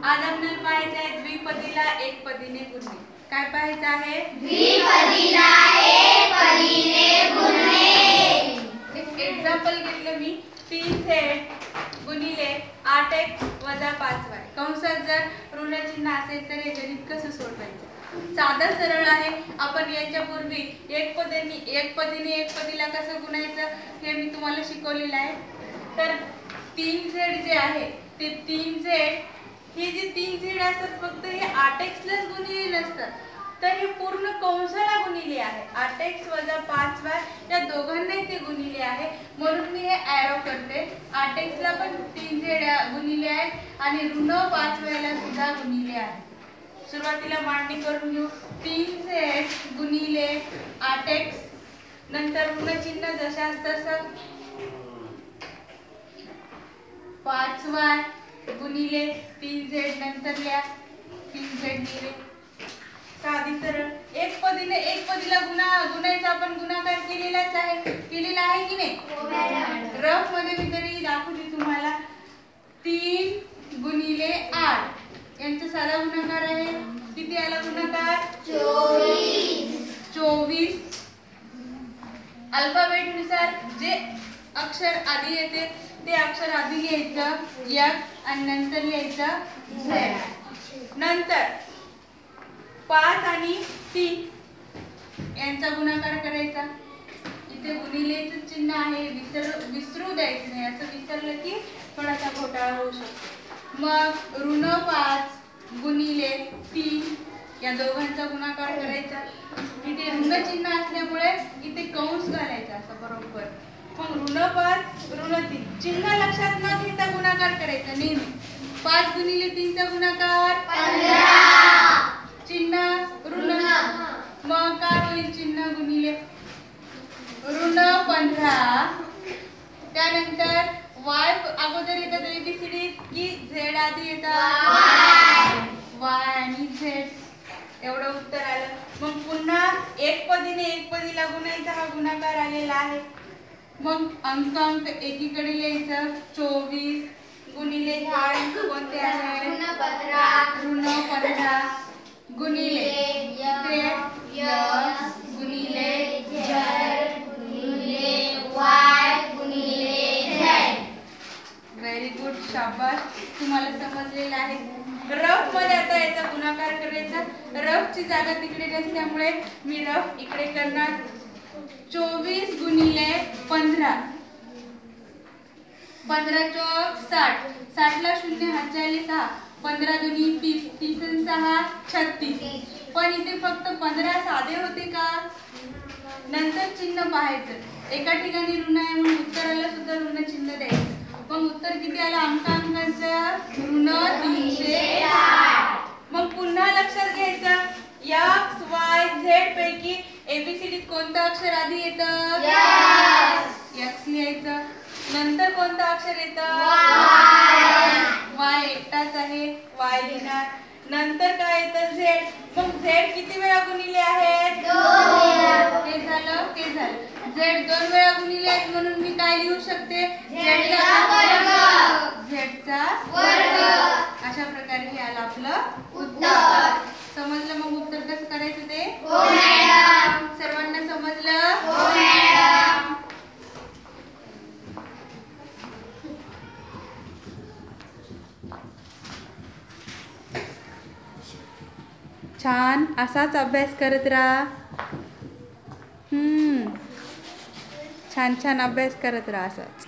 आज आपल्याला पाहायचं आहे द्विपदीला एकपदीने गुणणे. काय पाहायचं आहे? द्विपदीला एकपदीने गुणणे. एक एक्झाम्पल घेतलं मी. 3z गुणिले 8x वजा 5y. कंसात जर ऋण चिन्ह असेल तर हे गणित कसं सोडवायचं? साधं सरळ आहे. आपण याच्यापूर्वी एकपदीने एकपदीला कसं गुणायचं हे मी तुम्हाला शिकवलेलं आहे. तर 3z जे आहे ते 3z हे जे 3z असतात फक्त हे 8x लाच गुणिले नसतात, तर हे पूर्ण कंसाला गुणिले आहे. 8x वजा 5y या दोघांनाही ते गुणिले आहे. म्हणून मी हे ॲरो करते. 8x ला पण 3z गुणिले आहे आणि ऋण 5y ला सुद्धा गुणिले आहे. सुरुवातीला मांडणी करून घेऊ. 3z गुणिले 8x नंतर ऋण चिन्ह जशास तसं 5y गुणिले 3z नंतर लिहा 3z लिहिले. साधी सरळ. एकपदीने एकपदीला गुणायचा आपण गुणाकार केलेला आहे की नाही? रफ मध्ये मी तरी दाखवते तुम्हाला. 3 गुणिले 8 यांचा साधा गुणाकार आहे. किती आला गुणाकार? 24. अल्फाबेट नुसार जे अक्षर आधी येते ते अक्षर आधी लिहायचं x आणि नंतर लिहायचं z. नंतर 5 आणि 3 यांचा गुणाकार करायचा. इथे गुणिलेचं चिन्ह आहे, विसरू द्यायचं नाही. असं विसरलं की थोडासा घोटाळा होऊ शकतो. मग ऋण 5 गुणिले 3 या दोघांचा गुणाकार करायचा. इथे ऋण चिन्ह असल्यामुळे इथे कंस घालायचा असं बरोबर. मग ऋण 5 ऋण 3 चिन्ह लक्षात न घेता गुणाकार करायचा नेहमी. 5 गुणिले 3 चा गुणाकार 15. चिन्ह ऋण. मग काय होईल? चिन्ह गुणिले ऋण 15. त्यानंतर y अगोदर येतात ABCD की z आधी येतात? y आणि z. एवढं उत्तर आलं. मग पुन्हा एकपदीने एकपदीला गुणायचा हा गुणाकार आलेला आहे. मग अंक एकीकडे लिहायचं. 24 गुणिले ह्या अंक कोणते आहे? ऋण 15 गुणिले x गुणिले z गुणिले y गुणिले z. व्हेरी गुड, शाबास. तुम्हाला समजलेलं आहे. रफ मध्ये आता याचा गुणाकार करायचा. रफची जागा तिकडे नसल्यामुळे मी रफ इकडे करणार. 24 गुणिले 15 15 चौक 60. 60 ला शून्य हातच्या 6. 15 दुनी 30. 30 आणि 6 36. पण इथे फक्त 15 साधे होते का? नंतर चिन्ह पाहायचं. एका ठिकाणी ऋण आहे म्हणून उत्तराला सुद्धा ऋण चिन्ह द्यायचं. मग उत्तर किती आलं? अंकाचं ऋण 360. मग पुन्हा लक्षात घ्यायचं x y z पैकी ABCD कोणतं अक्षर आधी येतं? x लिहायचं. नंतर कोणतं अक्षर येतं? y एकटाच आहे, y लिहिणार. नंतर काय येतं? z. मग z किती वेळा गुणिले आहेत? 2. हे झालं. z 2 वेळा गुणिले आहेत म्हणून मी काय लिहू शकते? z चा वर्ग. अशा प्रकारे हे आलं आपलं उत्तर. समजलं मग उत्तर कसं करायचं ते? हो मॅडम. सर्वांना समजलं? हो मॅडम. छान. असाच अभ्यास करत राहा. छान अभ्यास करत राहा असंच.